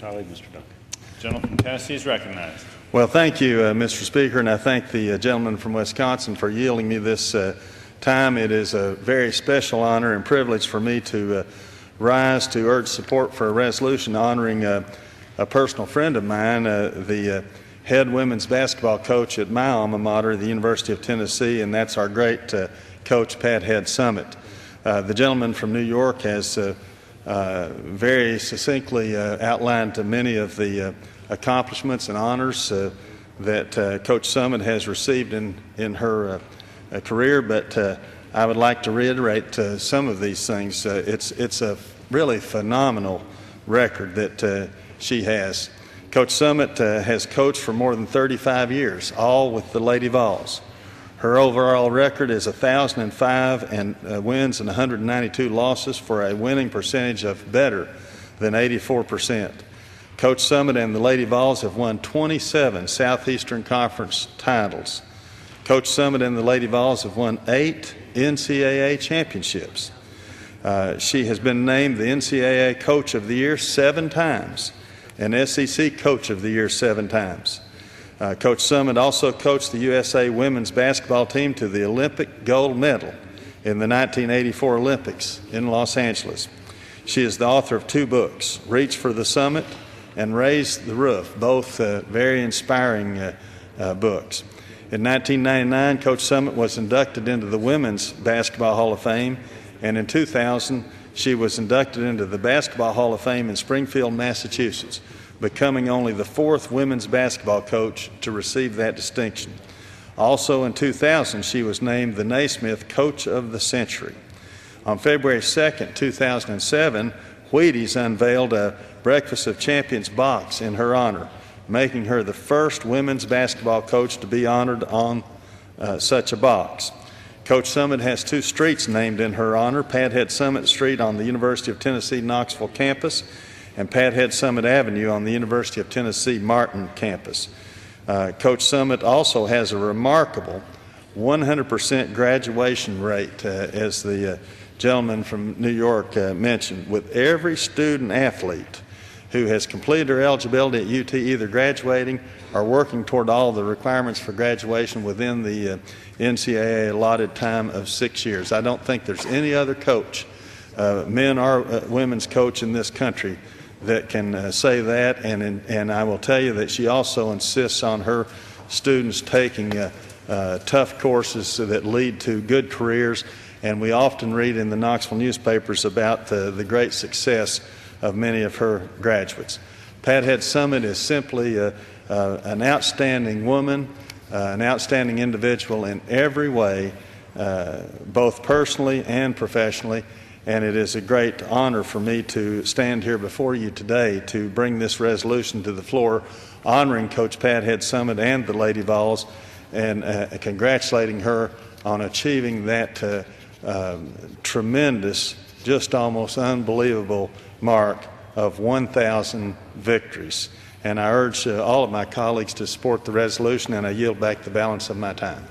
colleague, Mr. Duncan. The gentleman from Tennessee is recognized. Well, thank you, Mr. Speaker, and I thank the gentleman from Wisconsin for yielding me this time. It is a very special honor and privilege for me to rise to urge support for a resolution honoring a personal friend of mine, the head women's basketball coach at my alma mater, the University of Tennessee, and that's our great coach, Pat Head Summitt. The gentleman from New York has very succinctly outlined many of the accomplishments and honors that Coach Summitt has received in her career, but I would like to reiterate some of these things. It's a really phenomenal record that she has. Coach Summitt has coached for more than 35 years, all with the Lady Vols. Her overall record is 1,005 wins and 192 losses for a winning percentage of better than 84%. Coach Summitt and the Lady Vols have won 27 Southeastern Conference titles. Coach Summitt and the Lady Vols have won 8 NCAA championships. She has been named the NCAA Coach of the Year 7 times and SEC Coach of the Year 7 times. Coach Summitt also coached the USA women's basketball team to the Olympic gold medal in the 1984 Olympics in Los Angeles. She is the author of 2 books, Reach for the Summit and Raise the Roof, both very inspiring books. In 1999, Coach Summitt was inducted into the Women's Basketball Hall of Fame, and in 2000, she was inducted into the Basketball Hall of Fame in Springfield, Massachusetts, becoming only the 4th women's basketball coach to receive that distinction. Also in 2000, she was named the Naismith Coach of the Century. On February 2nd, 2007, Wheaties unveiled a Breakfast of Champions box in her honor, making her the first women's basketball coach to be honored on such a box. Coach Summitt has 2 streets named in her honor, Pat Head Summitt Street on the University of Tennessee Knoxville campus and Pat Head Summitt Avenue on the University of Tennessee Martin campus. Coach Summitt also has a remarkable 100% graduation rate, as the gentleman from New York mentioned, with every student athlete who has completed her eligibility at UT either graduating or working toward all the requirements for graduation within the NCAA allotted time of 6 years. I don't think there's any other coach, men or women's coach in this country, that can say that, and I will tell you that she also insists on her students taking tough courses that lead to good careers, and we often read in the Knoxville newspapers about the great success of many of her graduates. Pat Head Summitt is simply an outstanding woman, an outstanding individual in every way, both personally and professionally, and it is a great honor for me to stand here before you today to bring this resolution to the floor honoring Coach Pat Head Summitt and the Lady Vols and congratulating her on achieving that tremendous, just almost unbelievable mark of 1,000 victories. And I urge all of my colleagues to support the resolution, and I yield back the balance of my time.